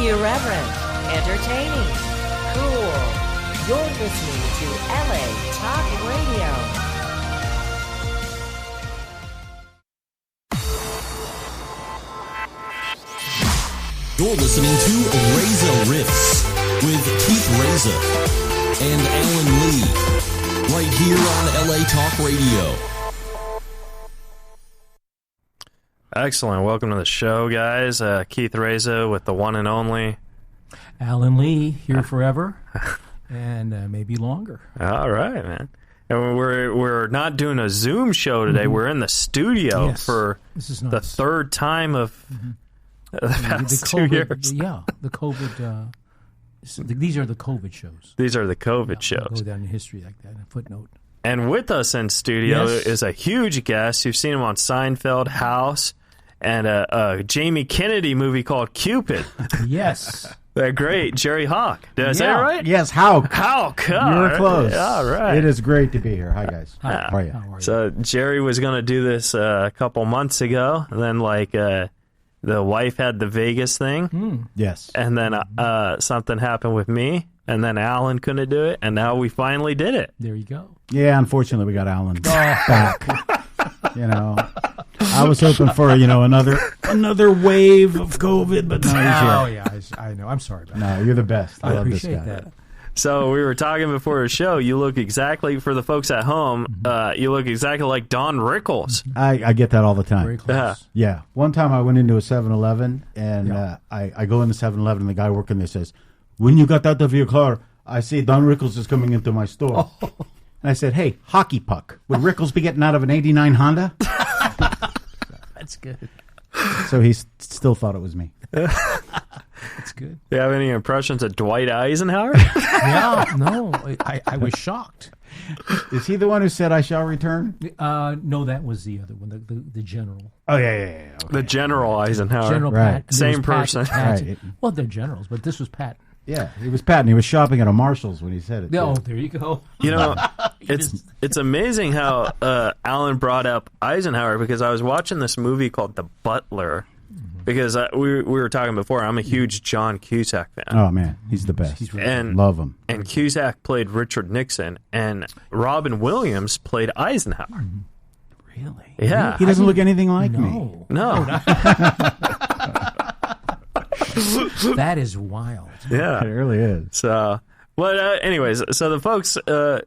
Irreverent, entertaining, cool. You're listening to LA Talk Radio. You're listening to Reza Riffs with Keith Reza and Alan Lee, right here on LA Talk Radio. Excellent. Welcome to the show, guys. Keith Reza with the one and only Alan Lee, here forever, and maybe longer. All right, man. And we're not doing a Zoom show today. We're in the studio for the third time of the past 2 years. Yeah, the COVID. These are the COVID shows. These are the COVID shows. Go down in history like that. A footnote. And with us in studio is a huge guest. You've seen him on Seinfeld, House, and a Jamie Kennedy movie called Cupid. Yes. The great Jerry Hauck. Did I say it right? Yes, Hauck. Hauck. You're close. All right. It is great to be here. Hi, guys. Hi. How are you? How are you? So Jerry was going to do this a couple months ago, and then the wife had the Vegas thing. Yes. And then something happened with me, and then Alan couldn't do it, and now we finally did it. There you go. Yeah, unfortunately, we got Alan back. I was hoping for another wave of COVID, but no, he's here. Oh yeah, I know. I'm sorry about that. No, you're the best. I love this appreciate guy. that. So we were talking before the show. You look exactly, for the folks at home, you look exactly like Don Rickles. I get that all the time. Very close. Yeah. One time I went into a 7-Eleven, and I go into 7-Eleven, and the guy working there says, "When you got out of your car, I see Don Rickles is coming into my store." And I said, "Hey, hockey puck. Would Rickles be getting out of an 89 Honda?" That's good. So he still thought it was me. That's good. Do you have any impressions of Dwight Eisenhower? Yeah, no, I was shocked. Is he the one who said, "I shall return"? No, that was the other one, the general. Oh, yeah. Okay. The General Eisenhower. General Right. Patton. Same It was person. Patton. Right. Well, they're generals, but this was Patton. Yeah, he was Patton. He was shopping at a Marshall's when he said it. Oh, too. there you go. You know, it's amazing how Alan brought up Eisenhower, because I was watching this movie called The Butler, because we were talking before. I'm a huge John Cusack fan. Oh, man, he's the best. And love him. And Cusack played Richard Nixon, and Robin Williams played Eisenhower. Really? Yeah. He doesn't look anything like me. No. That is wild. Yeah. It really is. So, but anyways, so the folks, to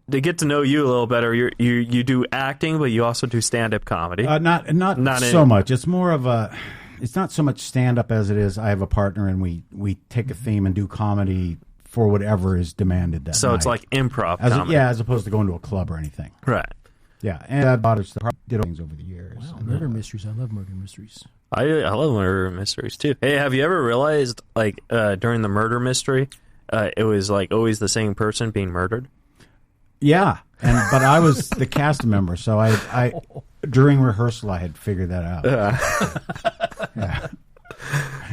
get to know you a little better, you do acting, but you also do stand-up comedy. Not so much. It's more of a. It's not so much stand-up as it is. I have a partner, and we take a theme and do comedy for whatever is demanded that So night. it's like improv comedy. as opposed to going to a club or anything. Right. Yeah, and I bought did things over the years. Wow, murder mysteries. I love murder mysteries. I love murder mysteries too. Hey, have you ever realized, like, during the murder mystery, it was like always the same person being murdered? Yeah, but I was the cast member, so I during rehearsal I had figured that out. Yeah.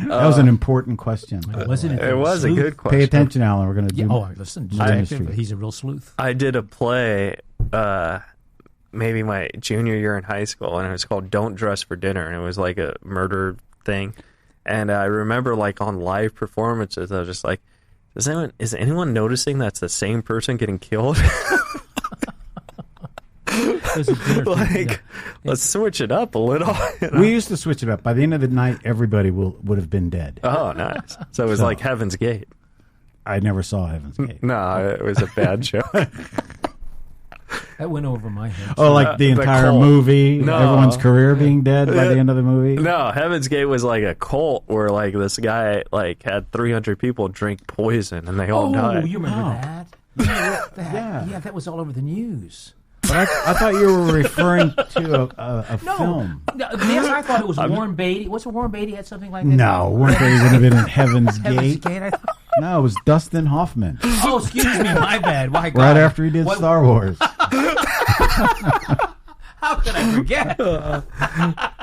That was an important question. Wasn't it? It was a good question. Pay attention, Alan. We're going to do. Oh, listen. He's a real sleuth. I did a play, maybe my junior year in high school, and it was called Don't Dress for Dinner, and it was like a murder thing. And I remember, like, on live performances, I was just like, is anyone noticing that's the same person getting killed? Let's switch it up a little. You know? We used to switch it up. By the end of the night, everybody would have been dead. Oh, nice. So it was like Heaven's Gate. I never saw Heaven's Gate. No, it was a bad show. That went over my head. Oh, like the entire cult. movie, No. everyone's career being dead by the end of the movie? No, Heaven's Gate was like a cult where, like, this guy, like, had 300 people drink poison and they all died. Oh, you remember that? Yeah, that was all over the news. But I thought you were referring to a film. No, yes, I thought it was Warren Beatty. Wasn't Warren Beatty had something like that? No, Warren Beatty would have been in Heaven's Gate. I thought. No, it was Dustin Hoffman. Oh, excuse me, my bad. My God. Right after he did Star Wars. How could I forget?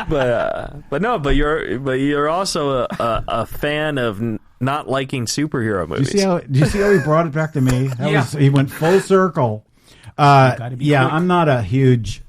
But you're also a fan of not liking superhero movies. Do you see how he brought it back to me? He went full circle. Gotta be quick. I'm not a huge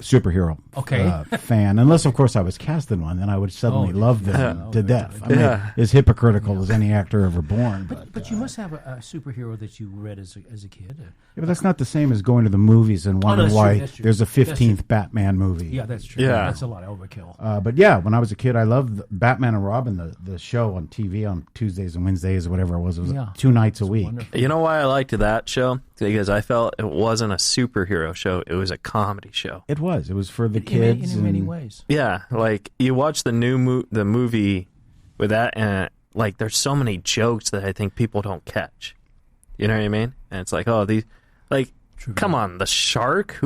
superhero Okay. fan, unless of course I was cast in one, then I would suddenly love them to death. I mean, as hypocritical as any actor ever born. But you must have a superhero that you read as a kid. Yeah, but that's not the same as going to the movies and wondering why there's a 15th Batman movie. Yeah, that's true. Yeah. That's a lot of overkill. But yeah, when I was a kid, I loved Batman and Robin, the show on TV on Tuesdays and Wednesdays or whatever it was. It was 2 nights a week. Wonderful. You know why I liked that show? Because I felt it wasn't a superhero show; it was a comedy show. It was. It was for the kids in many ways. Yeah, like you watch the the movie with that, and like there's so many jokes that I think people don't catch. You know what I mean? And it's like, oh, these, like, come on, the shark.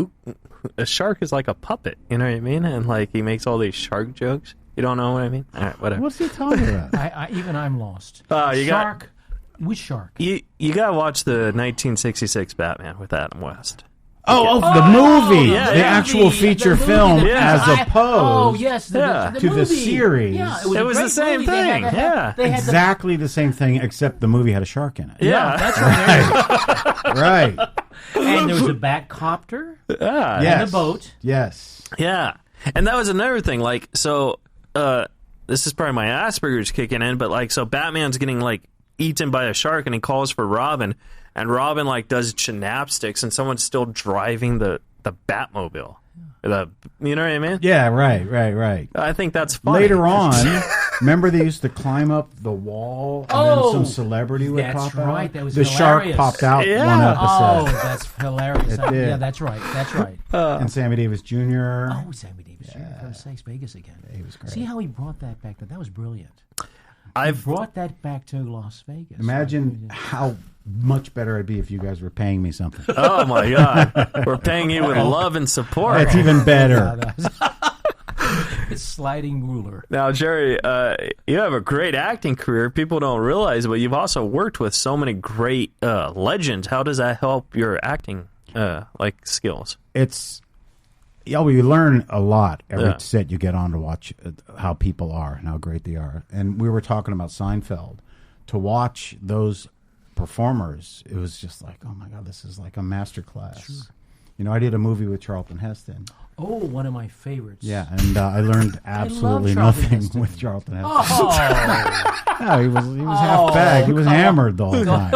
A shark is like a puppet. You know what I mean? And like he makes all these shark jokes. You don't know what I mean? All right, whatever. What's he talking about? I'm lost. Shark. Which shark? You gotta watch the 1966 Batman with Adam West. The movie, yeah, the actual feature film, as opposed to the series. Yeah, it was the same thing. Exactly the same thing, except the movie had a shark in it. Yeah, that's right. Right. And there was a Batcopter. Yeah, and a boat. Yes. Yeah, and that was another thing. Like, so this is probably my Asperger's kicking in, but like, so Batman's getting like eaten by a shark, and he calls for Robin. And Robin like does gymnastics, and someone's still driving the Batmobile. You know what I mean? Yeah, right. I think that's funny. Later on, remember they used to climb up the wall, and then some celebrity would pop out? That's right. That was the hilarious. shark popped out one Oh, episode. that's hilarious. It did. Yeah, that's right. And Sammy Davis Jr. Oh, Sammy Davis Jr. For God's sakes, Vegas again. Yeah, he was great. See how he brought that back? That was brilliant. I've brought that back to Las Vegas. Imagine how much better it'd be if you guys were paying me something. Oh my God, we're paying you with love and support. That's even better. It's sliding ruler. Now, Jerry, you have a great acting career. People don't realize, but you've also worked with so many great legends. How does that help your acting skills? We learn a lot every set you get on to watch how people are and how great they are. And we were talking about Seinfeld. To watch those performers, it was just like, oh my God, this is like a master class. Sure. You know, I did a movie with Charlton Heston. Oh, one of my favorites. Yeah, and I learned absolutely nothing with Charlton Heston. Oh, he was half bagged. He was hammered the whole time.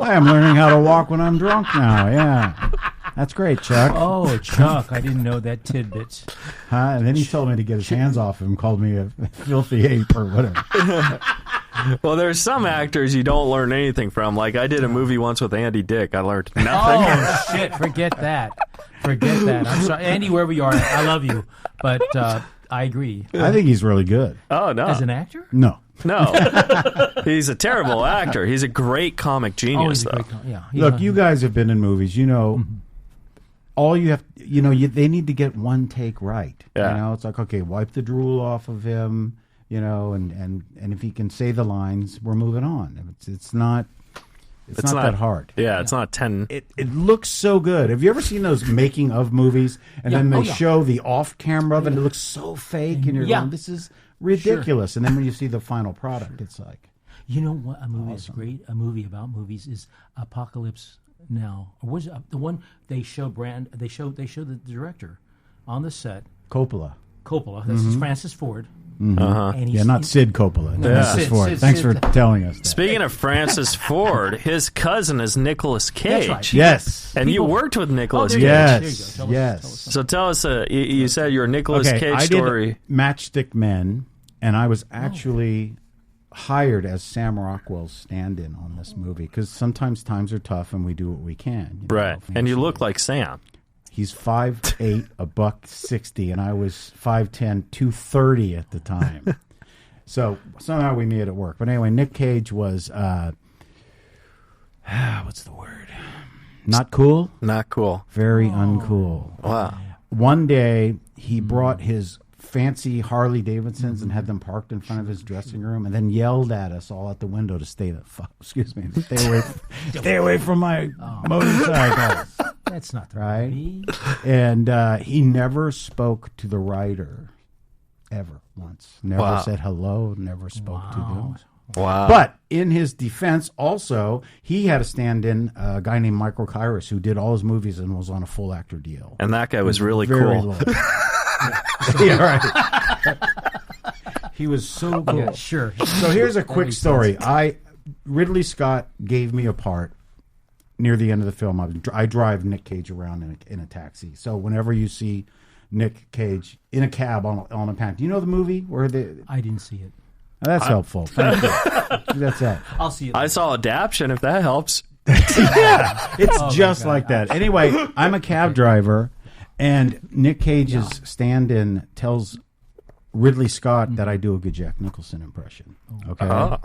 I'm learning how to walk when I'm drunk now. Yeah. That's great, Chuck. Oh, Chuck. I didn't know that tidbit. And then he told me to get his hands off him, called me a filthy ape or whatever. Well, there's some actors you don't learn anything from. Like, I did a movie once with Andy Dick. I learned nothing. Oh, shit. Forget that. I'm sorry. Andy, wherever you are, I love you. But I agree. I think he's really good. Oh, no. As an actor? No. He's a terrible actor. He's a great comic genius, though. Look, you guys have been in movies. You know, all you have, they need to get one take right. Yeah. You know, it's like, okay, wipe the drool off of him, and if he can say the lines, we're moving on. It's not that hard. Yeah, it's not 10. It looks so good. Have you ever seen those making of movies, and then they show the off camera of it, and it looks so fake, and you're going, this is ridiculous. And then when you see the final product, it's like, you know what? A movie is great. A movie about movies is Apocalypse Now. Or was it the one they show? They show the director on the set. Coppola. This is Francis Ford. And not Sid Coppola. Francis Ford. Thanks for telling us that. Speaking of Francis Ford, his cousin is Nicolas Cage. That's right. Yes. And you worked with Nicolas Cage. Yes. So tell us, you said your Nicolas Cage story. I did Matchstick Men, and I was actually hired as Sam Rockwell's stand-in on this movie, because sometimes times are tough and we do what we can. Right. And you look like Sam. He's 5'8", $160, and I was 5'10", 230 at the time. So somehow we made it work. But anyway, Nick Cage was, what's the word? Not cool? Not cool. Very uncool. Wow. One day, he brought his fancy Harley Davidsons and had them parked in front of his dressing room, and then yelled at us all out the window to stay away from my motorcycle. That's not the right. movie. And he never spoke to the writer ever once. Never said hello. Never spoke to them. Wow. But in his defense, also, he had a stand-in, a guy named Michael Kyrus, who did all his movies and was on a full actor deal. And that guy was really Very cool. low. Yeah, right. He was so cool. Yeah, sure. So here's a quick makes story. Ridley Scott gave me a part near the end of the film. I drive Nick Cage around in a taxi. So whenever you see Nick Cage in a cab on a pan, do you know the movie where I didn't see it. That's helpful. Thank you. That's that. I'll see it. I saw Adaption, if that helps. Yeah, it's just like that. Anyway, I'm a cab driver, and Nick Cage's stand-in tells Ridley Scott that I do a good Jack Nicholson impression. Okay. Oh.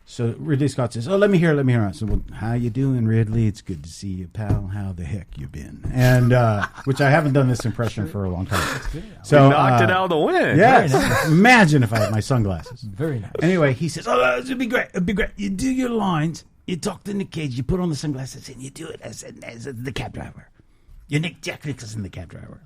So Ridley Scott says, "Oh, let me hear it. I said, "Well, how you doing, Ridley? It's good to see you, pal. How the heck you been?" And which I haven't done this impression for a long time. So You knocked it out of the wind. Yes. Imagine if I had my sunglasses. Very nice. Anyway, he says, "Oh, it'd be great. It'd be great. You do your lines. You talk to Nick Cage. You put on the sunglasses, and you do it as the cab driver. You're Jack Nicholson, the cab driver."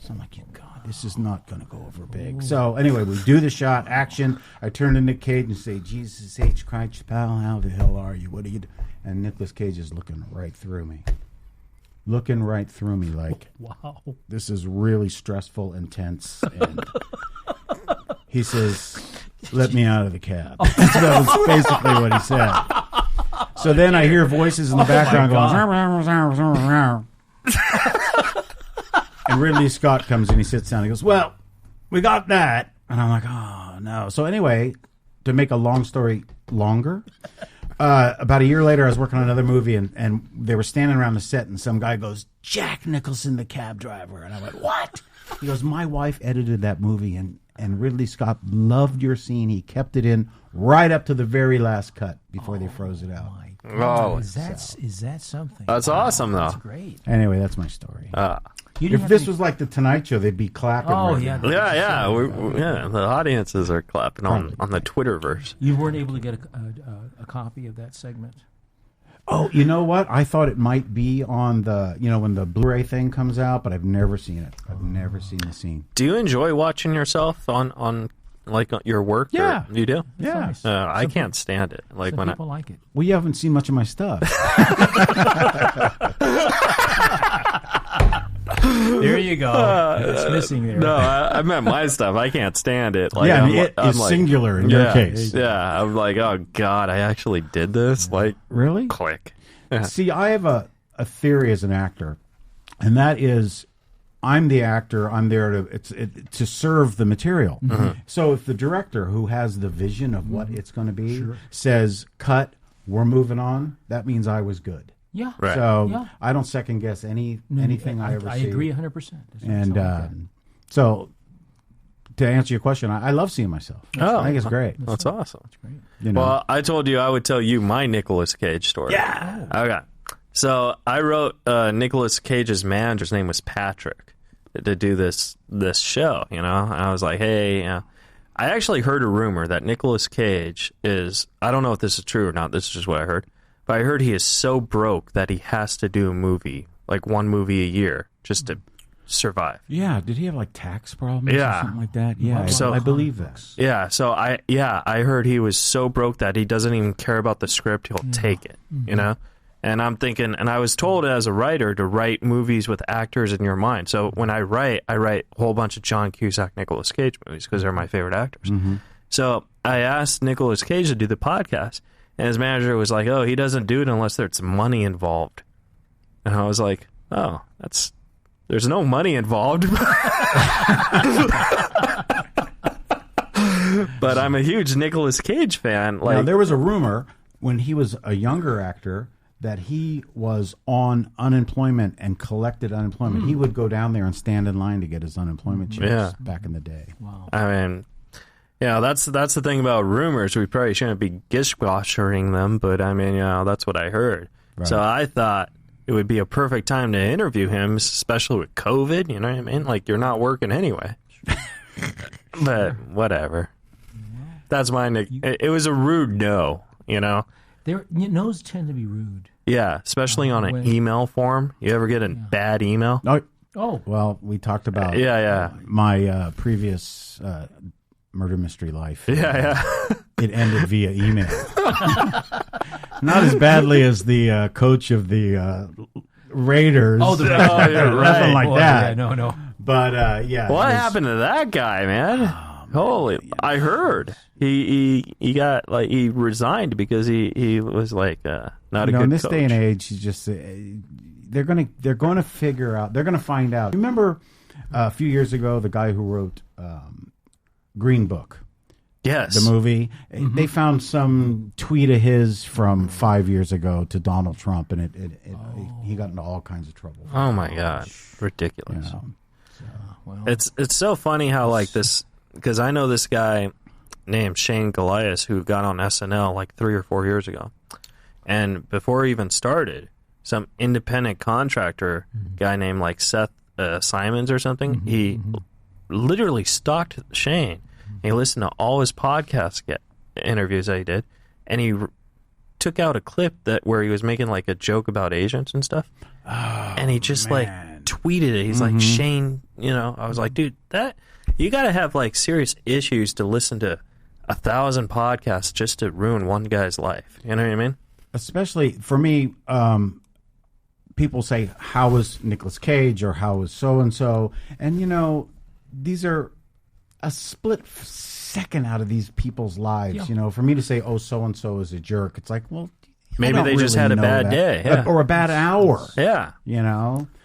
So I'm like, God, this is not going to go over big. So anyway, we do the shot, action. I turn to Nick Cage and say, "Jesus H. Christ, pal, how the hell are you? What are you doing?" And Nicolas Cage is looking right through me. Like, Wow. this is really stressful, intense. And he says, "Let me out of the cab." That was basically what he said. So then I hear voices in the background going, and Ridley Scott comes in, he sits down, he goes, "Well, we got that." And I'm like, "Oh, no." So anyway, to make a long story longer, about a year later, I was working on another movie, and they were standing around the set, and some guy goes, "Jack Nicholson, the cab driver." And I went, "What?" He goes, "My wife edited that movie, and Ridley Scott loved your scene. He kept it in right up to the very last cut before they froze it out." Oh, Is that something? That's awesome, though. That's great. Anyway, that's my story. You didn't If have this to- was like the Tonight Show, they'd be clapping. Oh, right yeah. now. Yeah. The audiences are clapping on the Twitterverse. You weren't able to get a copy of that segment? Oh, you know what? I thought it might be on the, when the Blu-ray thing comes out, but I've never seen it. I've never seen the scene. Do you enjoy watching yourself on like your work? Yeah. Or you do? Yeah. Nice. I can't stand it. Like Some when people like it. Well, you haven't seen much of my stuff. There you go. It's missing there. No, I meant my stuff. I can't stand it. Like, yeah, I'm it is singular in your case. Yeah, I'm like, oh God, I actually did this. Like, Really? click. See, I have a theory as an actor, and that is, I'm the actor. I'm there to serve the material. Mm-hmm. So if the director, who has the vision of what it's going to be, says, "Cut, we're moving on," that means I was good. Yeah. Right. So Yeah. I don't second guess anything I ever see. I agree 100%. And so, to answer your question, I love seeing myself. I think it's great. That's awesome. You know? Well, I told you I would tell you my Nicolas Cage story. Yeah. Okay. So I wrote Nicolas Cage's manager's name was Patrick to do this show, and I was like, hey, I actually heard a rumor that Nicolas Cage is, I don't know if this is true or not, this is just what I heard, but I heard he is so broke that he has to do a movie, like one movie a year, just to survive. Yeah, did he have like tax problems or something like that? Yeah, So- I believe that. Yeah, so I heard he was so broke that he doesn't even care about the script, he'll take it, And I'm thinking, and I was told as a writer to write movies with actors in your mind. So when I write a whole bunch of John Cusack, Nicolas Cage movies because they're my favorite actors. Mm-hmm. So I asked Nicolas Cage to do the podcast, and his manager was like, "Oh, he doesn't do it unless there's money involved." And I was like, "Oh, there's no money involved." But I'm a huge Nicolas Cage fan. Now, there was a rumor when he was a younger actor that he was on unemployment and collected unemployment. He would go down there and stand in line to get his unemployment checks back in the day. Wow. I mean, that's the thing about rumors. We probably shouldn't be dishwashering them, but I mean, that's what I heard. Right. So I thought it would be a perfect time to interview him, especially with COVID. You know what I mean? Like, you're not working anyway. But whatever. That's my Nick. It was a rude no, No's tend to be rude. Yeah, especially on an email form. You ever get a bad email? Oh, well, we talked about Yeah. my previous murder mystery life. Yeah. it ended via email. Not as badly as the coach of the Raiders. Oh, yeah, right. Nothing like that. Yeah, no. But yeah. What happened to that guy, man? Holy! I heard he got like he resigned because he was like not a good in this coach. day and age, he's just they're gonna figure out. They're gonna find out. Remember a few years ago, the guy who wrote Green Book. Yes, The movie. They found some tweet of his from 5 years ago to Donald Trump, and he got into all kinds of trouble. Oh my God, ridiculous! You know. Well, It's so funny how like this, because I know this guy named Shane Goliath who got on SNL like 3 or 4 years ago, and before he even started, some independent contractor guy named like Seth Simons or something, he literally stalked Shane. He listened to all his podcast interviews that he did, and he took out a clip where he was making like a joke about Asians and stuff, and he just like tweeted it. He's like, Shane, I was like, dude, that you got to have like serious issues to listen to 1,000 podcasts just to ruin one guy's life. You know what I mean? Especially for me, people say, how was Nicolas Cage or how was so-and-so? And, these are a split second out of these people's lives. Yeah. For me to say, oh, so-and-so is a jerk, it's like, well, Maybe they just had a bad day. Yeah. Or a bad hour. Yeah.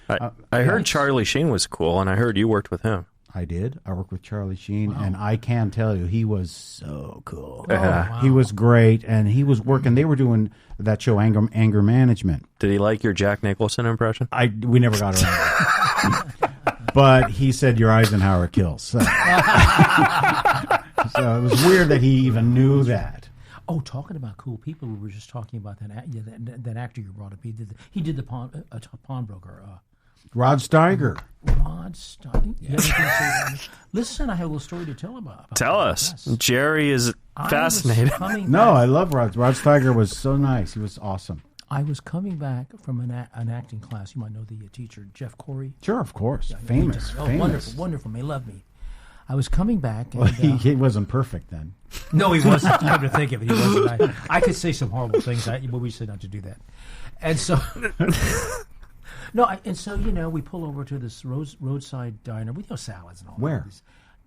I heard Charlie Sheen was cool, and I heard you worked with him. I did. I worked with Charlie Sheen, and I can tell you, he was so cool. Wow. He was great, and he was working. They were doing that show, Anger Management. Did he like your Jack Nicholson impression? We never got around. But he said your Eisenhower kills. So. So it was weird that he even knew that. Oh, talking about cool people, we were just talking about that actor you brought up. He did the pawnbroker. Rod Steiger. Rod Steiger. Yeah. Listen, I have a little story to tell about Tell us. Yes. Jerry is fascinated. I love Rod. Rod Steiger was so nice. He was awesome. I was coming back from an acting class. You might know the teacher, Jeff Corey. Sure, of course. Famous. Wonderful. May love me. I was coming back. And, well, he wasn't perfect then. No, he wasn't. Come to think of it, he wasn't. I could say some horrible things, but we said not to do that. And so, we pull over to this roadside diner with salads and all. Where?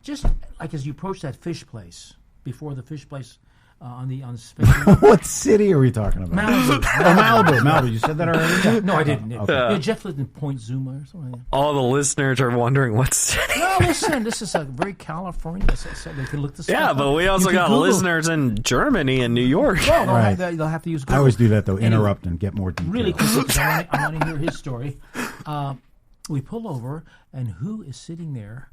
Just like as you approach that fish place, before the fish place on the space. What city are we talking about? Malibu. Malibu. You said that already? No, I didn't. Okay. Jeff lived in Point Zuma or something. Like that. All the listeners are wondering what city. No, listen, this is very California, so they can look this Yeah, up. but we also got Google. Listeners in Germany and New York. Well, Right. they'll have to use Google. I always do that, though. Interrupt and get more details. Really quickly, because I want to hear his story. We pull over, and who is sitting there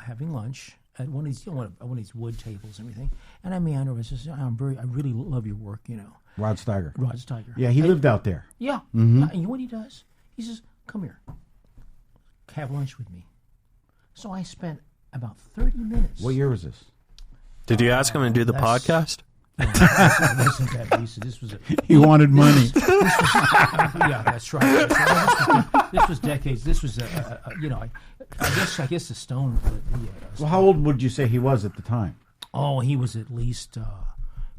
having lunch at one of these wood tables and everything? And I meander and says, I really love your work, Rod Steiger. Rod Steiger. Yeah, he lived out there. Yeah. And you know what he does? He says, come here. Have lunch with me. So I spent about 30 minutes. What year was this? Did you ask him to do the podcast? Listen to that, Lisa. This was He wanted money. yeah, that's right. This was decades. This was, I guess the stone. Well, how old would you say he was at the time? Oh, he was at least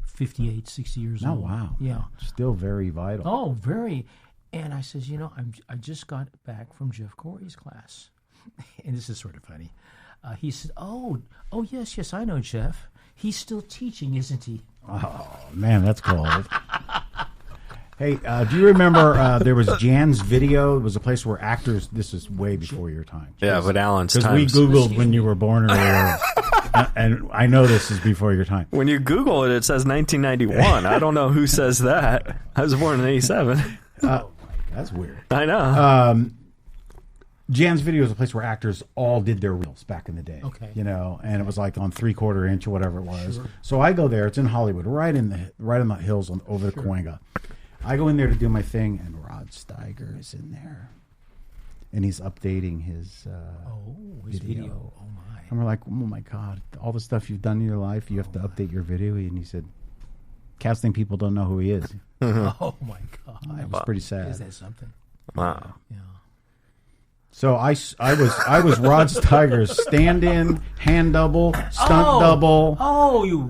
58, 60 years old. Oh, wow. Yeah. Still very vital. Oh, very. And I says, I just got back from Jeff Corey's class. And this is sort of funny. He said, oh, yes, I know Jeff. He's still teaching, isn't he? Oh, man, that's cold. Hey, do you remember there was Jan's Video? It was a place where actors, this is way before your time. Yeah, but Alan's Because time. we Googled when you were born earlier. And I know this is before your time. When you Google it, it says 1991. I don't know who says that. I was born in 87. That's weird. I know. Jan's Video is a place where actors all did their reels back in the day. Okay. And it was like on 3/4 inch or whatever it was. Sure. So I go there. It's in Hollywood, right in the hills over the Cahuenga. I go in there to do my thing, and Rod Steiger is in there, and he's updating his video. Oh my! And we're like, oh my God, all the stuff you've done in your life, you have to update your video. And he said, casting people don't know who he is. Oh my God! It was pretty sad. Is that something? Wow. Yeah. So I was Rod Steiger's stand-in, hand double, stunt double.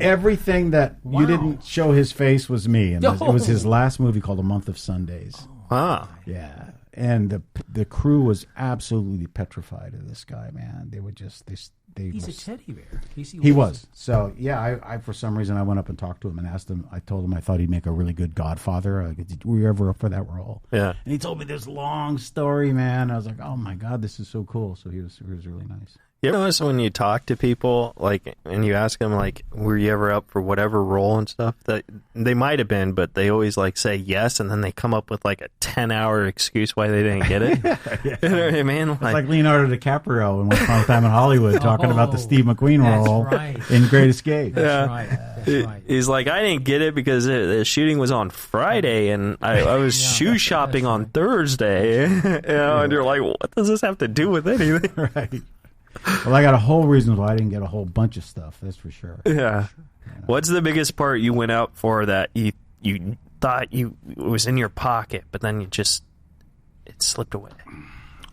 Everything that you didn't show his face was me, and it was his last movie called A Month of Sundays. Yeah, and the crew was absolutely petrified of this guy, man. They would just He's a teddy bear. He was. So yeah, I for some reason I went up and talked to him and asked him. I told him I thought he'd make a really good Godfather. Were you ever up for that role? Yeah. And he told me this long story, man. I was like, oh my God, this is so cool. So he was really nice. You ever notice when you talk to people, like, and you ask them, like, were you ever up for whatever role and stuff, that they might have been, but they always, like, say yes, and then they come up with, like, a 10-hour excuse why they didn't get it? Yeah. You know what I mean? It's like Leonardo DiCaprio in Once Upon a Time in Hollywood talking about the Steve McQueen role in Great Escape. That's right. He's like, I didn't get it because the shooting was on Friday, and I was shoe shopping on Thursday. And you're like, what does this have to do with anything? Right. Well, I got a whole reason why I didn't get a whole bunch of stuff. That's for sure. Yeah. What's the biggest part you went out for that you thought it was in your pocket, but then it slipped away?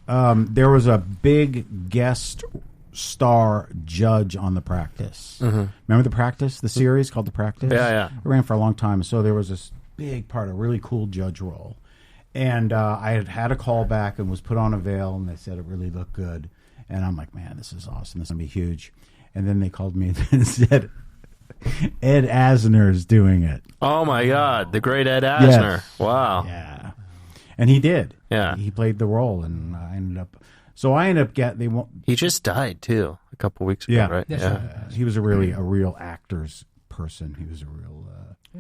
There was a big guest star judge on The Practice. Mm-hmm. Remember The Practice, the series called The Practice? Yeah. It ran for a long time. So there was this big part, a really cool judge role. And I had a call back and was put on a veil, and they said it really looked good. And I'm like, man, this is awesome. This is going to be huge. And then they called me and said, Ed Asner's doing it. Oh, my God. The great Ed Asner. Yes. Wow. Yeah. And he did. Yeah. He played the role, and I ended up getting... He just died, too, a couple weeks ago, right? Yeah. He was a real actor's person. He was a real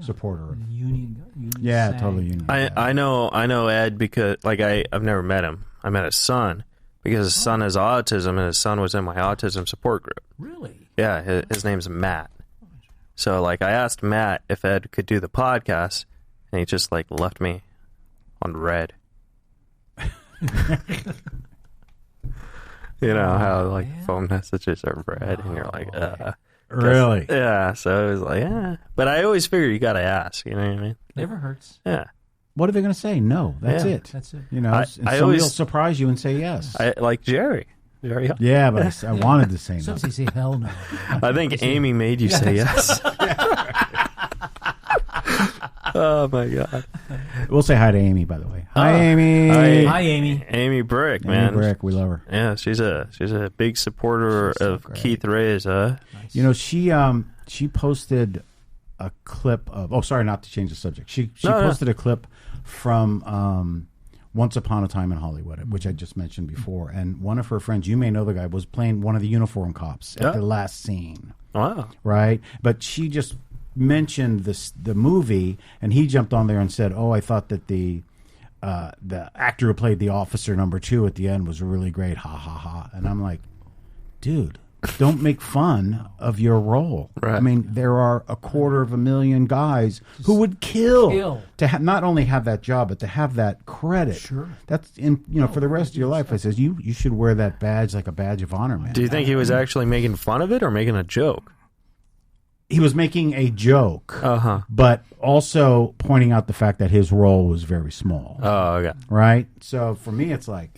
supporter. Union yeah, totally union. I know Ed because, like, I've never met him. I met his son. Because his son has autism, and his son was in my autism support group. Really? Yeah, his name's Matt. So, like, I asked Matt if Ed could do the podcast, and he just, like, left me on red. You know how, like, phone messages are red, and you're like, Really? Yeah, so it was like, yeah. But I always figure you got to ask, you know what I mean? Never hurts. Yeah. What are they going to say? No, that's it. That's it. You know, somebody will surprise you and say yes. Like Jerry Hauck. Yeah, but I wanted to say no. Sometimes they say hell no. I think Amy made you say yes. Oh my God! We'll say hi to Amy, by the way. Hi, Amy. Hi, Amy. Amy Brick, man. Amy Brick, we love her. Yeah, she's a big supporter of Keith Reza. Nice. You know, she posted a clip of. Oh, sorry, not to change the subject. She posted a clip from Once Upon a Time in Hollywood, which I just mentioned before, and one of her friends, you may know the guy, was playing one of the uniform cops at the last scene. Wow! Right, but she just mentioned the movie, and he jumped on there and said, "Oh, I thought that the actor who played the officer number 2 at the end was really great." Ha ha ha! And I'm like, dude, don't make fun of your role. Right. I mean, there are 250,000 guys who would kill to not only have that job, but to have that credit. Sure. That's for the rest of your life. I says you should wear that badge like a badge of honor, man. Do you think he was actually making fun of it or making a joke? He was making a joke, but also pointing out the fact that his role was very small. Oh, okay. Right? So for me, it's like,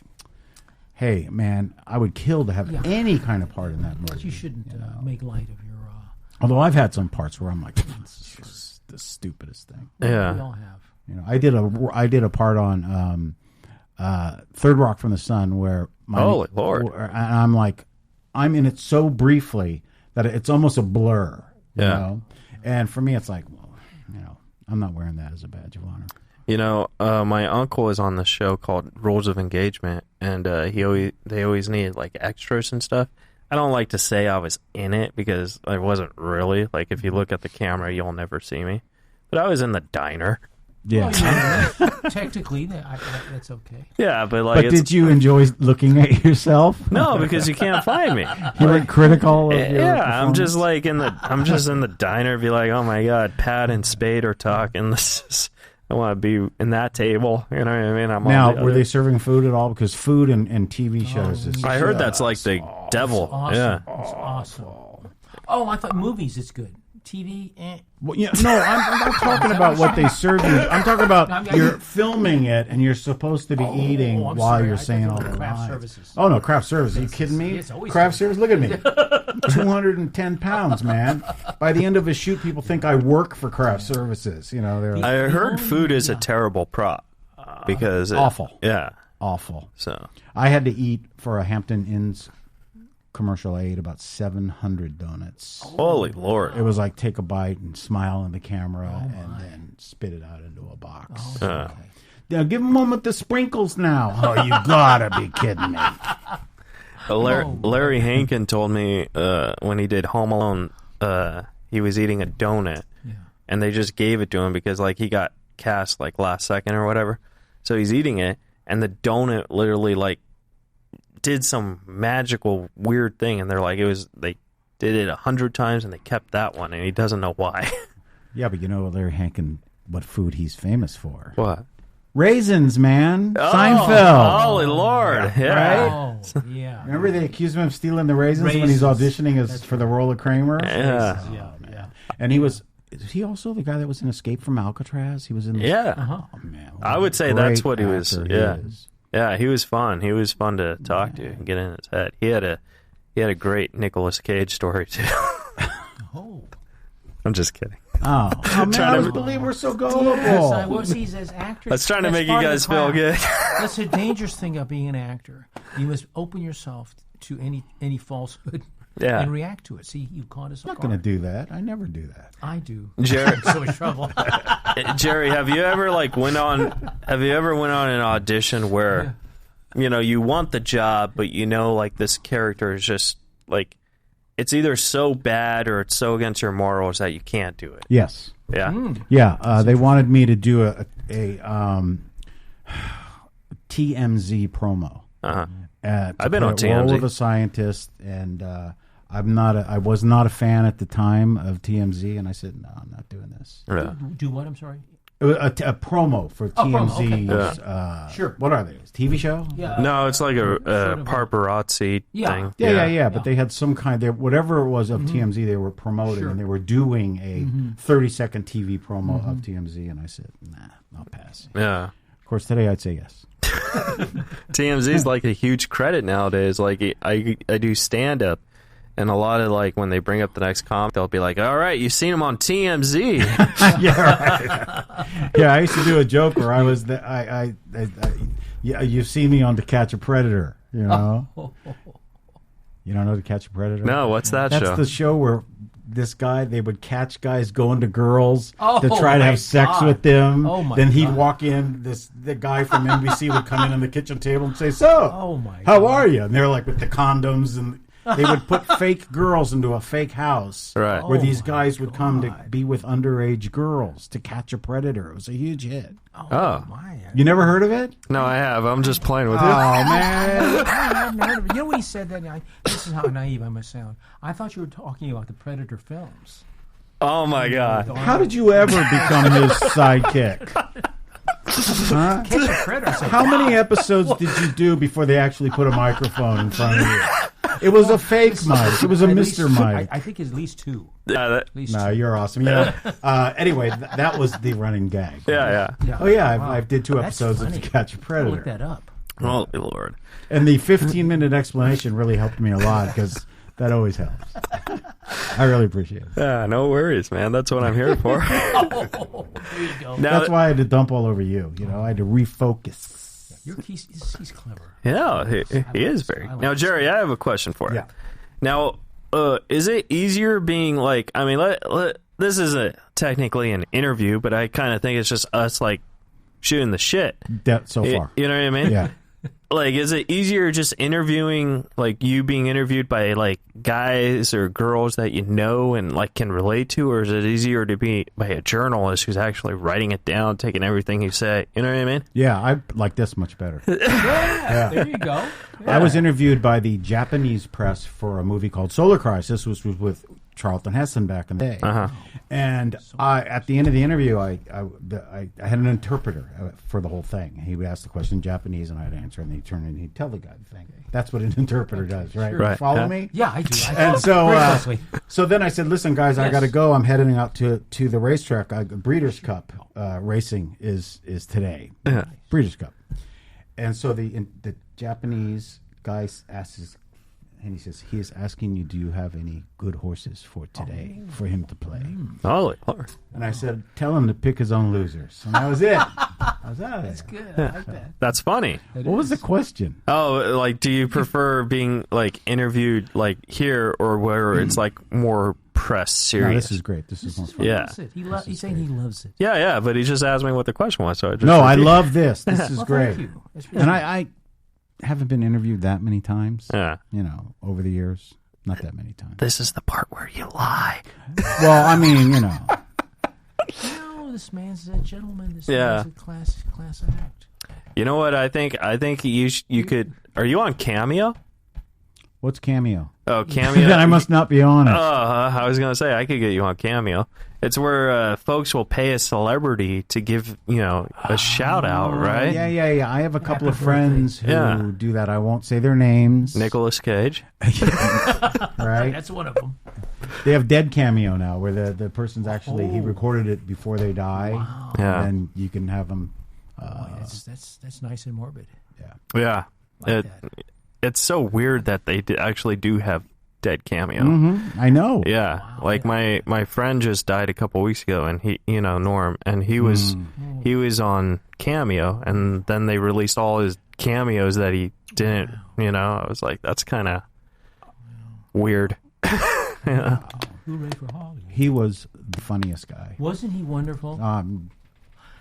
hey, man, I would kill to have any kind of part in that movie. But you shouldn't make light of your... Although I've had some parts where I'm like, this is the stupidest thing. Yeah. We all have. You know, I did a part on Third Rock from the Sun where... Holy Lord. And I'm like, I'm in it so briefly that it's almost a blur. You know? And for me, it's like, well, I'm not wearing that as a badge of honor. You know, my uncle is on this show called Rules of Engagement, and they always needed like extras and stuff. I don't like to say I was in it because I wasn't really. Like, if you look at the camera, you'll never see me. But I was in the diner. Yeah. Well, technically, that's okay. Yeah, but like... But did you enjoy looking at yourself? No, because you can't find me. You were critical of your I'm just like in the diner, be like, oh my God, Pat and Spade are talking. I want to be in that table. You know what I mean? Now, were they serving food at all? Because food and TV shows is... I heard that's like the devil. Awesome. Yeah. It's awesome. Oh, I thought movies, it's good. TV. Well, no, I'm not talking about what they serve you. I'm talking about you're filming it and you're supposed to be eating I'm while sorry. you're I saying thought all you the were craft lines. services. Oh no, craft service. Are you kidding me? It's always Craft service. Look at me, 210 pounds, man. By the end of a shoot, people think I work for craft services. You know, they're I heard food is a terrible prop because awful. Yeah. Awful. So I had to eat for a Hampton Inn's commercial. I ate about 700 donuts. holy Lord. It was like take a bite and smile in the camera and then spit it out into a box. Now give him one with the sprinkles now. Oh, you gotta be kidding me. Larry Hankin told me when he did Home Alone, he was eating a donut, and they just gave it to him because like he got cast like last second or whatever. So he's eating it, and the donut literally like did some magical weird thing, and they're like they did it 100 times, and they kept that one, and he doesn't know why. Yeah, but you know Larry Hankin, what food he's famous for? What? Raisins, man. Seinfeld. Holy Lord! Yeah. Oh, yeah. Remember they accused him of stealing the raisins when he's auditioning for the role of Kramer? Yeah. Yeah. And is he also the guy that was in Escape from Alcatraz? He was in this? Yeah. Oh, man. I would say that's Great what he was. actor Yeah. he is. Yeah, he was fun. He was fun to talk to and get in his head. He had a great Nicolas Cage story too. Oh. I'm just kidding. Oh man, I was believe we're so gullible. Yes, well, see, as actors, I was trying to that's make you part of guys the feel craft. good. That's a dangerous thing of being an actor. You must open yourself to any falsehood Yeah. and react to it. See, you caught us. I'm not going to do that. I never do that. I do. Jerry, I'm so much trouble. Jerry, have you ever went on an audition where you want the job, but like this character is just like it's either so bad or it's so against your morals that you can't do it. Yes. Yeah. Yeah. They wanted me to do a TMZ promo. Uh-huh. I've been on TMZ. Role of a scientist, and I was not a fan at the time of TMZ, and I said, no, I'm not doing this. Yeah. Do what? I'm sorry. A promo for TMZ's. promo, okay. Sure. What are they? TV show? Yeah. No, it's like a of paparazzi Yeah. thing. Yeah. But they had some kind. Whatever it was of TMZ, they were promoting, Sure. and they were doing a 30-second TV promo of TMZ, and I said, nah, I'll pass. Yeah. Of course, today I'd say yes. TMZ is like a huge credit nowadays. Like I do stand up, and a lot of like when they bring up the next comic, they'll be like, "All right, you seen him on TMZ." Yeah, right. Yeah, I used to do a joke where I was yeah, you've seen me on To Catch a Predator, you know. You don't know To Catch a Predator? No, what's that That's show? the show where they would catch guys going to girls to try to my have sex God. with them. Oh, my then he'd God. walk in. The guy from NBC would come in on the kitchen table and say, "So, Oh, my how God. are you?" And they're like with the condoms, and they would put fake girls into a fake house, Right. where Oh, these my guys would come to God. be with underage girls to catch a predator. It was a huge hit. Oh. My. You never heard of it? No, I have. I'm just playing with Oh you. man! I haven't heard of it. You know when he said that? This is how naive I must sound. I thought you were talking about the Predator films. Oh my God. How did you ever become his sidekick? Huh? Catch a Predator. I said, How many episodes did you do before they actually put a microphone in front of you? It was a fake mic. It was a At least Mr. two- Mic. I think it's at least two. Yeah, At least No, two. you're awesome. Anyway, that was the running gag. yeah. Oh yeah, Wow. I did 2 That's episodes of funny. To Catch a Look Predator, that up. Oh Lord. and the 15-minute explanation really helped me a lot because that always helps. I really appreciate it. Yeah, no worries, man. That's what I'm here for. There you go. Now, That's why I had to dump all over you. You know, I had to refocus. He's clever. yeah, he is very. I like Now, this. Jerry, I have a question for you. Yeah. Now, is it easier being like? I mean, this isn't technically an interview, but I kind of think it's just us like shooting the shit. So far, You know what I mean? yeah. Like, is it easier just interviewing, like, you being interviewed by, like, guys or girls that you know and, like, can relate to? Or is it easier to be by a journalist who's actually writing it down, taking everything you say? You know what I mean? Yeah, I like this much better. There you go. I was interviewed by the Japanese press for a movie called Solar Crisis, which was with Charlton Heston back in the day. Uh-huh. And at the end of the interview, I had an interpreter for the whole thing. He would ask the question in Japanese, and I'd answer, and he'd turn and he'd tell the guy the thing. That's what an interpreter does, right? Sure. Right. Follow me? Yeah, I do. And Very so then I said, listen, guys, I got to go. I'm heading out to the racetrack. Breeders' Cup racing is today. Yeah. Breeders' Cup. And so the Japanese guy asks, and he says, he is asking you, do you have any good horses for today for him to play? Holy Lord. And I said, tell him to pick his own losers. And that was it. I was out of there. That's good. I like that. That's funny. What was the question? Oh, like, do you prefer being like interviewed like here or where it's like more press serious? No, this is great. This is more fun. Yeah. He's saying he loves it. Yeah, but he just asked me what the question was, so I just No, I repeated. love this. This is Well, great. thank you. That's really And I haven't been interviewed that many times, Yeah. over the years. Not that many times. This is the part where you lie. Well, I mean, No, this man's a gentleman. This Yeah. man's a class act. You know what? I think you could. Are you on Cameo? What's Cameo? Oh, Cameo. Then I must not be on it. I was gonna say I could get you on Cameo. It's where folks will pay a celebrity to give a shout out, right? Yeah. I have a couple of friends who Yeah. do that. I won't say their names. Nicolas Cage. Right? That's one of them. They have Dead Cameo now, where the person's actually he recorded it before they die. Wow. Yeah. And you can have them. That's nice and morbid. Yeah. Like It- that. It's so weird that they actually do have Dead Cameo. Mm-hmm. I know. Yeah, like my friend just died a couple weeks ago, and he, Norm, and he was on Cameo, and then they released all his cameos that he didn't. I was like, that's kind of weird. Yeah. Hooray for Hollywood. He was the funniest guy. Wasn't he wonderful?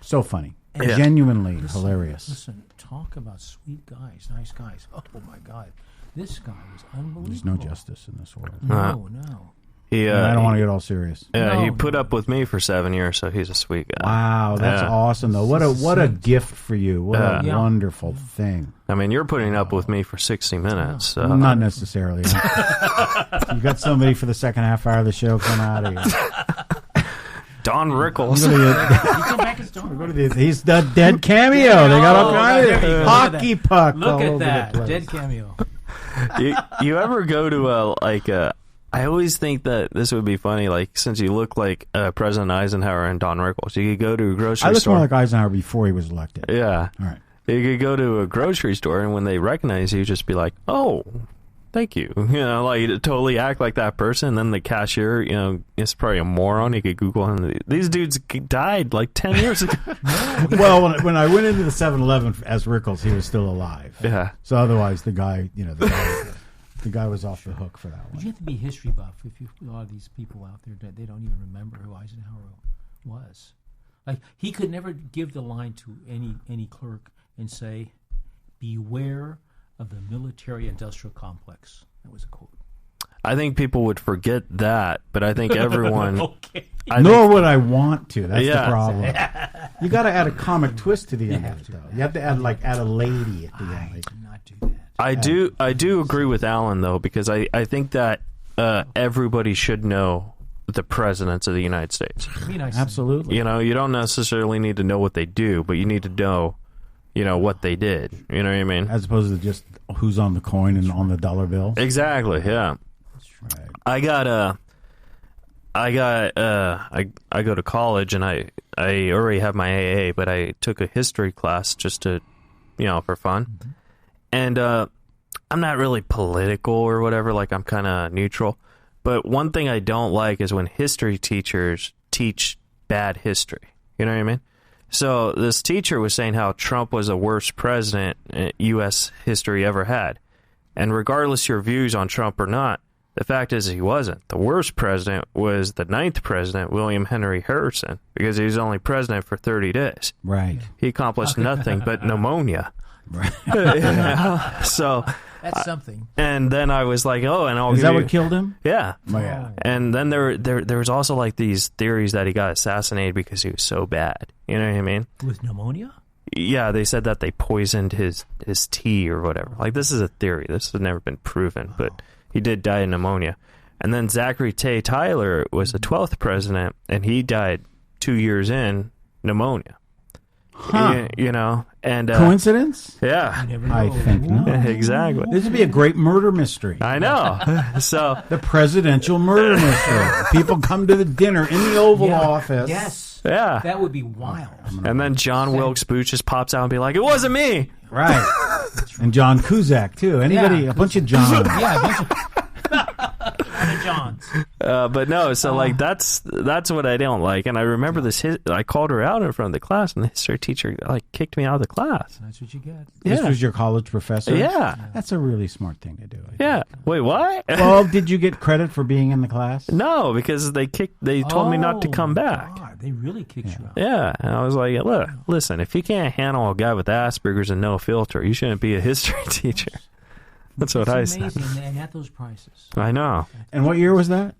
So funny. Yeah. Genuinely hilarious. Listen, talk about sweet guys, nice guys. Oh my God, this guy was unbelievable. There's no justice in this world. No. He, And I don't want to get all serious. Yeah, he No. put up with me for 7 years, so he's a sweet guy. Wow, that's Yeah. awesome though. What a gift for you. What a Yeah. wonderful thing. I mean, you're putting up with me for 60 minutes. So. Not necessarily. You got somebody for the second half hour of the show. Come out of here. Don Rickles. You come back and start. He's the Dead Cameo. They got all kinds there you go. of hockey puck Look all at over that the place. dead cameo. you ever go to I always think that this would be funny, like, since you look like President Eisenhower and Don Rickles, you could go to a grocery I looked store. more like Eisenhower before he was elected. Yeah. All right. You could go to a grocery store, and when they recognize you, just be like, oh, thank you. Like, totally act like that person. And then the cashier, is probably a moron. You could Google him. These dudes died like 10 years ago. Well, when I went into the 7-Eleven as Rickles, he was still alive. Yeah. So otherwise, the guy was off the hook for that But one. you have to be history buff if a lot of these people out there they don't even remember who Eisenhower was. Like he could never give the line to any clerk and say, "Beware of the military-industrial complex." That was a quote. I think people would forget that, but I think everyone... Okay. Nor would I want to. That's Yeah. the problem. You got to add a comic twist to the end of it, though. You have to add a lady at the end. I did not do that. I do agree with Alan, though, because I think that everybody should know the presidents of the United States. Be nice. Absolutely. You don't necessarily need to know what they do, but you need to know, what they did. You know what I mean? As opposed to just who's on the coin and on the dollar bill. Exactly, yeah. Right. I go to college, and I already have my AA, but I took a history class just to, for fun. Mm-hmm. And I'm not really political or whatever, like I'm kind of neutral. But one thing I don't like is when history teachers teach bad history. You know what I mean? So this teacher was saying how Trump was the worst president U.S. history ever had. And regardless your views on Trump or not, the fact is he wasn't. The worst president was the 9th president, William Henry Harrison, because he was only president for 30 days. Right. He accomplished nothing but pneumonia. Right. So, That's something. and then I was like, oh, and I'll Is give that you... what killed him? Yeah. Oh, yeah. And then there was also like these theories that he got assassinated because he was so bad. You know what I mean? With pneumonia? Yeah, they said that they poisoned his tea or whatever. Like, this is a theory. This has never been proven, but he did die of pneumonia. And then Zachary Tay Tyler was the 12th president, and he died 2 years in pneumonia. Huh. You know, and Coincidence? yeah, I think not. exactly. This would be a great murder mystery. I know. So The presidential murder mystery. People come to the dinner in the Oval Office. Yes. yeah, That would be wild. and then John Wilkes Booth just pops out and be like, "It wasn't me." Right. And John Cusack, too. Anybody, Yeah. a bunch of Johns. Yeah, a bunch of Johns. But no, so like that's what I don't like. And I remember this. I called her out in front of the class, and the history teacher like kicked me out of the class. That's what you get. This Yeah. was your college professor? Yeah, That's a really smart thing to do. I think. yeah. Wait, what? Well, did you get credit for being in the class? No, because they told me not to come back. God, they really kicked you out. Yeah, and I was like, look, listen, if you can't handle a guy with Asperger's and no filter, you shouldn't be a history teacher. That's what I It's said. amazing, and at those prices. I know. And what year was that?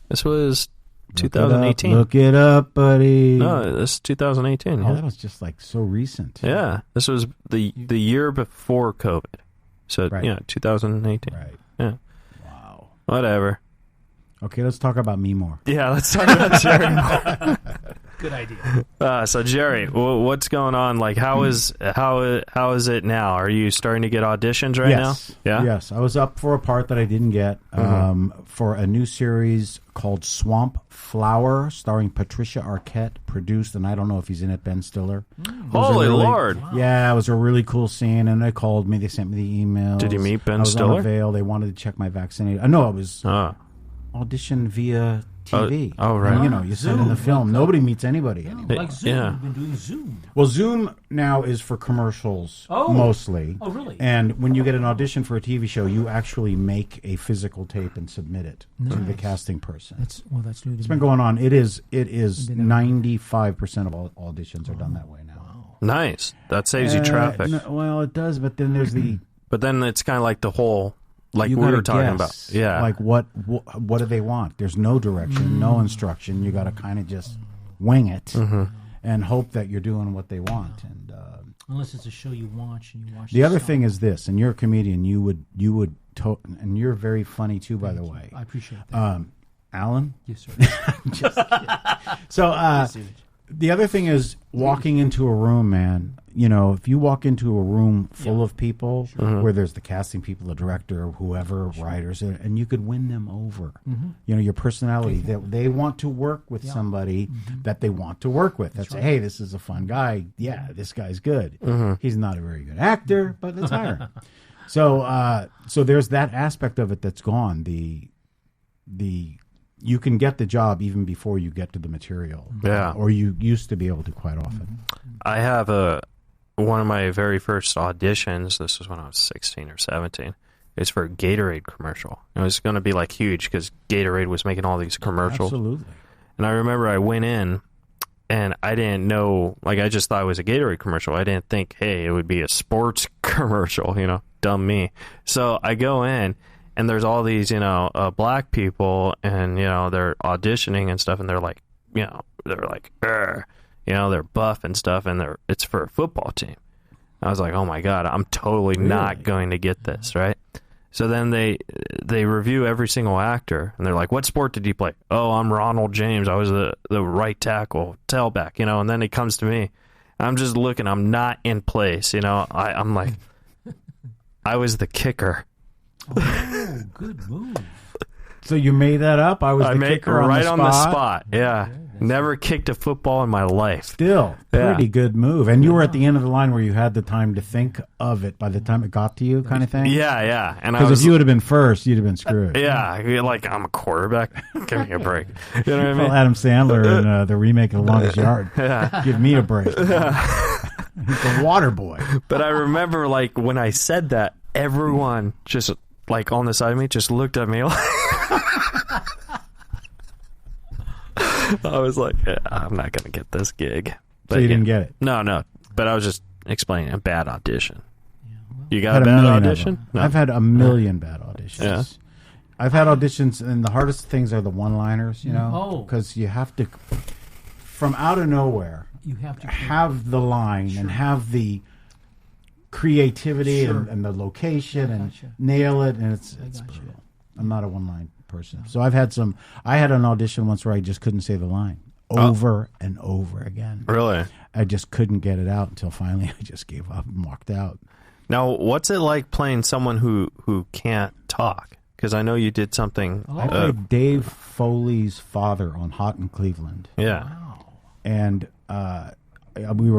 This was 2018. Look it up, buddy. No, this is 2018. Oh, Yeah. that was just like so recent. Yeah, this was the year before COVID. So, Right. 2018. Right. Yeah. Wow. Whatever. Okay, let's talk about me more. Yeah, let's talk about Jerry. Good idea. So Jerry, what's going on? Like, how is it now? Are you starting to get auditions right Yes. now? Yeah. Yes. I was up for a part that I didn't get for a new series called Swamp Flower, starring Patricia Arquette, produced, and I don't know if he's in it, Ben Stiller. It was a Holy really- Lord! Yeah, it was a really cool scene, and they called me. They sent me the email. Did you meet Ben I was Stiller? on a veil. They wanted to check my vaccination. No, I was Oh, auditioned via TV. Oh, right. You know, you send in the film. Nobody meets anybody anymore. Like Zoom. Yeah. We've been doing Zoom. Well, Zoom now is for commercials mostly. Oh, really? And when you get an audition for a TV show, you actually make a physical tape and submit it to the casting person. That's new to It's me. been going on. It is 95% of all auditions are done that way now. nice. That saves you traffic. Well, it does, but then there's the But then it's kind of like the whole, like you we gotta were talking guess, about. Yeah. like what do they want? There's no direction, no instruction. You got to kind of just wing it and hope that you're doing what they want. And Unless it's a show you watch and you watch the other stuff. thing is this, and you're a comedian, you would and you're very funny too, by the way. I appreciate that. Alan. Yes, sir. So the other thing is walking into a room, man. You know, if you walk into a room full of people where there's the casting people, the director, whoever, writers, and you could win them over. You know, your personality. They want to work with somebody that they want to work with. That's hey, this is a fun guy. Yeah, this guy's good. He's not a very good actor, but let's hire him. So there's that aspect of it that's gone. The you can get the job even before you get to the material. Yeah. Or you used to be able to quite often. I have one of my very first auditions. This was when I was 16 or 17. It's for a Gatorade commercial. It was going to be like huge because Gatorade was making all these commercials. Absolutely. And I remember I went in and I didn't know, like I just thought it was a Gatorade commercial. I didn't think, hey, it would be a sports commercial, dumb me. So I go in and there's all these, black people and, they're auditioning and stuff and they're like, they're like, they're buff and stuff and it's for a football team. I was like, oh my God, I'm totally not going to get this, right? So then they review every single actor and they're like, what sport did you play? Oh, I'm Ronald James. I was the right tackle, tailback, and then it comes to me. I'm just looking, I'm not in place, I'm like, I was the kicker. Oh, good move. So you made that up? I was the made kicker right on the spot? Yeah. Never kicked a football in my life. Still, Yeah. pretty good move. And you were at the end of the line where you had the time to think of it by the time it got to you, kind of thing? Yeah. And I Because was, if you would have been first, you'd have been screwed. like I'm a quarterback. Give me a break. You know what I mean? Well, Adam Sandler in the remake of The Longest Yard. Give me a break. He's the water boy. But I remember, like, when I said that, everyone just, like, on the side of me just looked at me like... I was like, I'm not going to get this gig. But So you didn't get it? No. But I was just explaining a bad audition. You got Had a bad million of audition? them. No. I've had a million bad auditions. Yeah. I've had auditions, and the hardest things are the one-liners, Oh. because you have to, from out of nowhere, You have to have the line and have the creativity Sure. and the location I and gotcha. nail it, and it's gotcha. brutal. I'm not a one-line person. So I had an audition once where I just couldn't say the line over and over again. Really? I just couldn't get it out until finally I just gave up and walked out. Now, what's it like playing someone who can't talk? Because I know you did something. I played Dave Foley's father on Hot in Cleveland. Yeah. Wow. And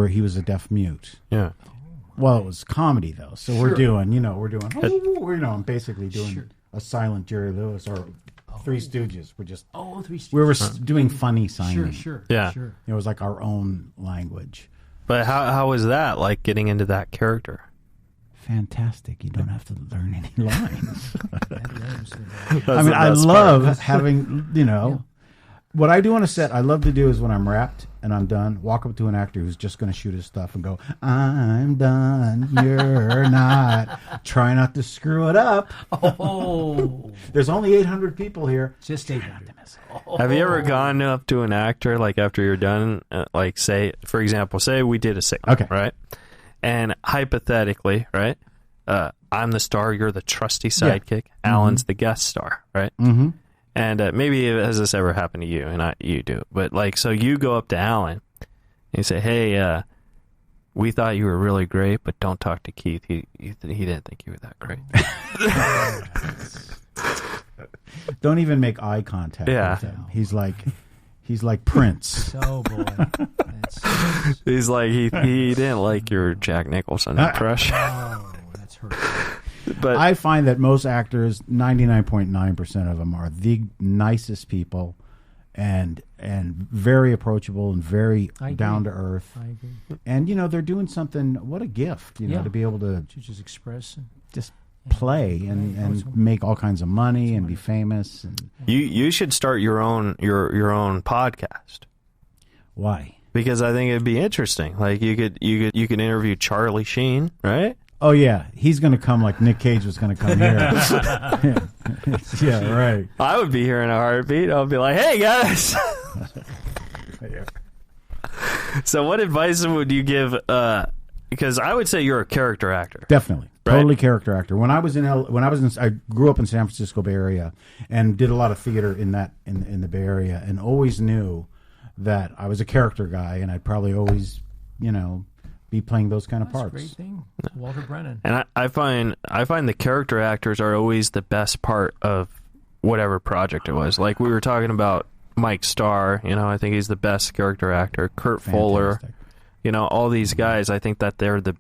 he was a deaf mute. Yeah. Well, it was comedy though, so we're doing, I'm basically doing a silent Jerry Lewis or Three Stooges. We're just Three Stooges. we were doing funny signing. Sure. Yeah. Sure. It was like our own language. But how was that, like, getting into that character? Fantastic. You don't have to learn any lines. That's I mean, the I best love part. having, what I do on a set, I love to do is when I'm wrapped and I'm done, walk up to an actor who's just going to shoot his stuff and go, I'm done. You're not. Try not to screw it up. Oh. There's only 800 people here. Just 800. Have you ever gone up to an actor, like, after you're done, like, say, for example, say we did a sitcom, Okay. right? And hypothetically, right, I'm the star, you're the trusty sidekick, Alan's the guest star, right? Mm-hmm. And maybe has this ever happened to you, and you do, but, like, so you go up to Alan and you say, hey, we thought you were really great, but don't talk to Keith. He didn't think you were that great. Don't even make eye contact Yeah. with him. He's like Prince. Oh, boy. That's, He's like, he didn't like your Jack Nicholson impression. that's hurtful. But I find that most actors, 99.9% of them, are the nicest people and very approachable and very I agree. down to earth. I agree. And, they're doing something, what a gift, to be able to To just express. just play and make all kinds of money and be famous. And you should start your own podcast, why? because I think it'd be interesting. Like, you could interview Charlie Sheen, right? Oh, yeah. He's going to come like Nick Cage was going to come here. Yeah, right. I would be here in a heartbeat. I'll be like, hey guys. So what advice would you give? Because I would say you're a character actor. Definitely. Right? Totally character actor. When I grew up in San Francisco Bay Area and did a lot of theater in the Bay Area, and always knew that I was a character guy, and I'd probably always, be playing those kind of That's a parts. great thing. Walter Brennan. And I find the character actors are always the best part of whatever project it was. Like, we were talking about Mike Starr, I think he's the best character actor. Kurt Fuller, all these guys, I think that they're the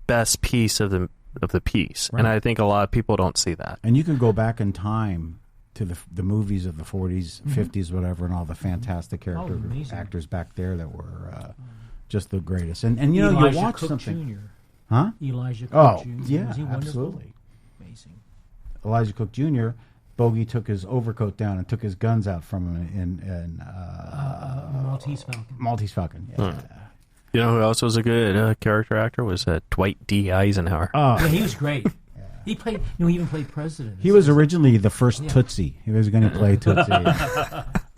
best piece of the piece. Right. And I think a lot of people don't see that. And you can go back in time to the movies of the 40s, 50s, whatever, and all the fantastic character amazing. actors back there that were just the greatest. And you Elijah watch Cook something. Jr. Huh? Elijah Cook Oh, Jr. yeah, Was he wonderful? absolutely. Amazing. Elijah Cook Jr., Bogey took his overcoat down and took his guns out from him in Maltese Falcon. Maltese Falcon. Yeah. You know who else was a good character actor? Was Dwight D. Eisenhower. Yeah, he was great. He played. He even played president. He was originally the first Tootsie. He was going to play Tootsie,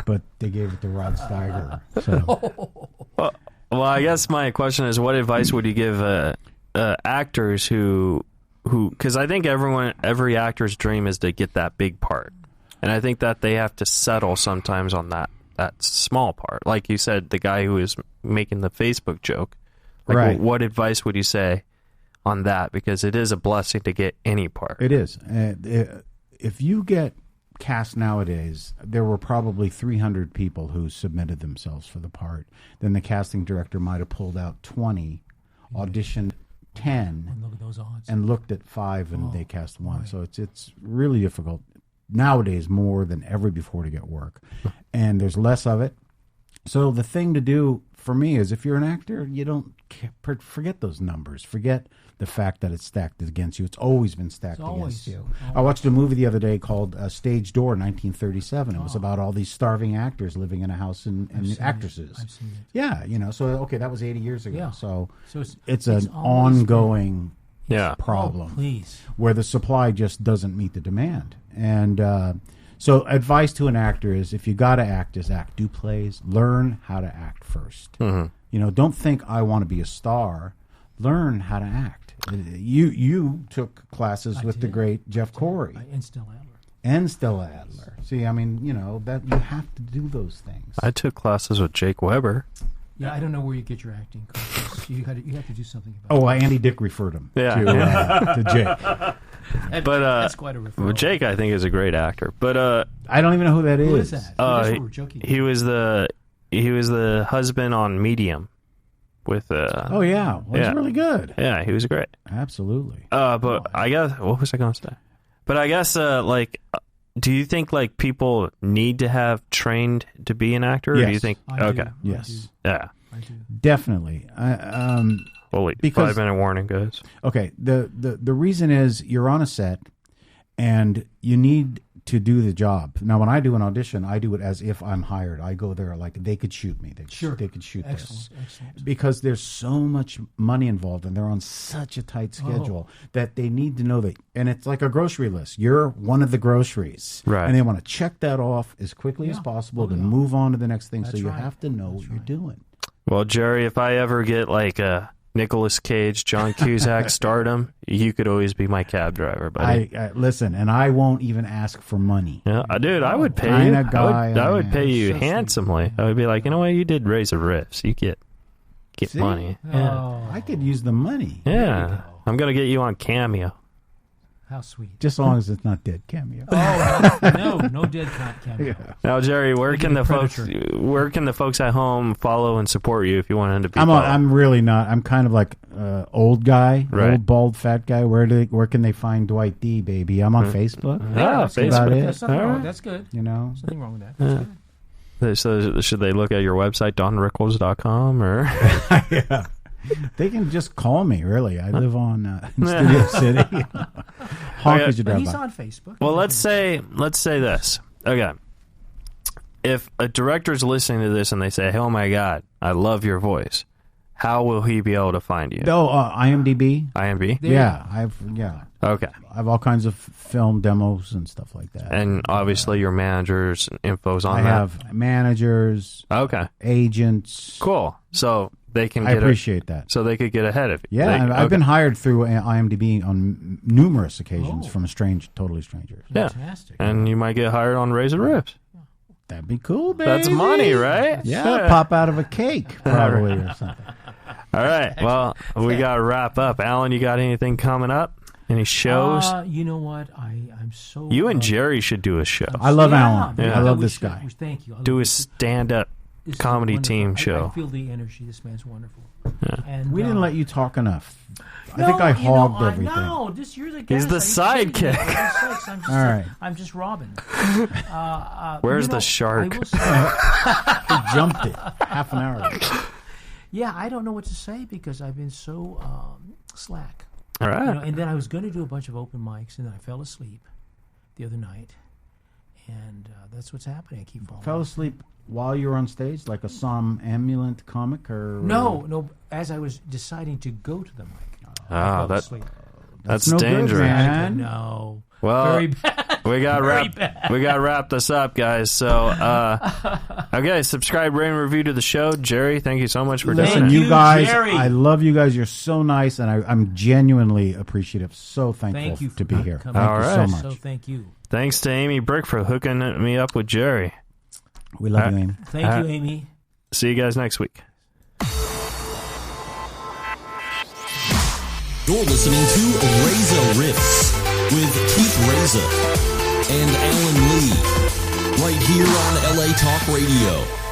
but they gave it to Rod Steiger. So Well, I guess my question is, what advice would you give actors who, because I think every actor's dream is to get that big part, and I think that they have to settle sometimes on that small part. Like you said, the guy who was making the Facebook joke. Like, right. What advice would you say on that? Because it is a blessing to get any part. it is. If you get cast nowadays, there were probably 300 people who submitted themselves for the part. Then the casting director might have pulled out 20, auditioned 10, And look at those odds. and looked at 5, and they cast 1. Right. So it's really difficult nowadays, more than ever before, to get work, and there's less of it. So the thing to do for me is, if you're an actor, you don't forget those numbers. Forget the fact that it's stacked against you. It's always been stacked against you. I watched a movie the other day called Stage Door, 1937. It was about all these starving actors living in a house and actresses. I've seen it. Yeah, so okay, that was 80 years ago. Yeah. So it's an always ongoing Oh, problem please. where the supply just doesn't meet the demand. And so advice to an actor is, if you got to act, just act. Do plays. Learn how to act first. Mm-hmm. Don't think I want to be a star. Learn how to act. You took classes with the great Jeff Corey. And Still Adler. and Stella Adler. See, I mean, you know, that you have to do those things. I took classes with Jake Weber. Yeah, I don't know where you get your acting coaches. You have to do something about Oh, Andy Dick referred him to Jake. it. But That's quite a referral. well, Jake, I think, is a great actor. But I don't even know who that is. Who is that? That's what we're joking he was the husband on Medium with Oh yeah, well, yeah. he's really good. Yeah, he was great. Absolutely. But I guess what was I going to say? But I guess like, do you think like people need to have trained to be an actor? Or do you Yes. think I okay? do. Yes. Yeah. I do. Definitely. Well, wait, Because- 5-minute warning, guys. Okay. The reason is you're on a set, and you need to do the job. Now, when I do an audition, I do it as if I'm hired. I go there like they could shoot me. They could shoot this. Excellent. Because there's so much money involved, and they're on such a tight schedule that they need to know that. And it's like a grocery list. You're one of the groceries, Right. And they want to check that off as quickly as possible to move on to the next thing. That's so you right. have to know what you're doing. Well, Jerry, if I ever get like a Nicolas Cage, John Cusack stardom, you could always be my cab driver, buddy. I listen, and I won't even ask for money. Yeah, dude, I would pay Kinda you. guy I I would am. pay you So sweet. handsomely. I would be like, you know what, you did Razor Riffs. You get See? money. Yeah. Oh, I could use the money, Yeah. I'm gonna get you on Cameo. how sweet. just as long as it's not dead cameo. Oh, no dead cameo. Now, Jerry, where Look can at the the folks where can the folks at home follow and support you if you want them to be? I'm really not. I'm kind of like old guy, Right. old bald fat guy. Where can they find Dwight D, baby? I'm on Facebook. Ah, That's about Facebook. it. That's nothing All wrong. right. That's good. You know, There's nothing wrong with that. That's good. So should they look at your website, donrickles.com, or yeah. They can just call me. Really, I live on in Studio City. Hawk Okay. is your But drive he's by. on Facebook. well, let's say this. Okay, if a director's listening to this and they say, "Oh my God, I love your voice," how will he be able to find you? Oh, IMDb. IMB. There you Yeah, I Okay, have all kinds of film demos and stuff like that. and obviously your managers info's on I that. have managers, Okay, agents. cool. So they can I get appreciate that. so they could get ahead of you. Yeah, They- and I've been okay. hired through IMDb on numerous occasions Oh. from totally strangers. Yeah. Fantastic. And you might get hired on Razor Riffs. That'd be cool, baby. That's money, right? Yeah, pop out of a cake, probably, or something. All right. Well, we got to wrap up. Alan, you got anything coming up? Any shows? You know what? I'm so. You and Jerry should do a show. I love Yeah, Alan. Yeah. I love we this should. guy. Thank you. I Do love a this. stand-up This is comedy wonderful. team show. I feel the energy. This man's wonderful. And We didn't let you talk enough. I No, think I you know, hogged everything. No, you're the guest. He's the I didn't say sidekick. anything. For God's sakes, I'm just, All right. I'm just Robin. Where's You know, the shark? I will say, He jumped it half an hour ago. yeah, I don't know what to say because I've been so slack. All right. You know, and then I was going to do a bunch of open mics, and then I fell asleep the other night, and that's what's happening. I keep falling. Fell asleep while you were on stage, like a somnambulent comic, or No. As I was deciding to go to the mic, I fell that's asleep. that's no good, dangerous. man. No. Well, Very bad. we got Very bad. we got to wrap this up, guys. So, okay, subscribe, rate, and review to the show. Jerry, thank you so much for doing Listen, it. Thank you you, guys, Jerry. I love you guys. You're so nice, and I'm genuinely appreciative. So thankful Thank you to be here. coming. Thank All you right. so much. So thank you. Thanks to Amy Brick for hooking me up with Jerry. We love you, Amy. Thank you, Amy. See you guys next week. You're listening to Reza Riffs with Keith Reza and Alan Lee, right here on LA Talk Radio.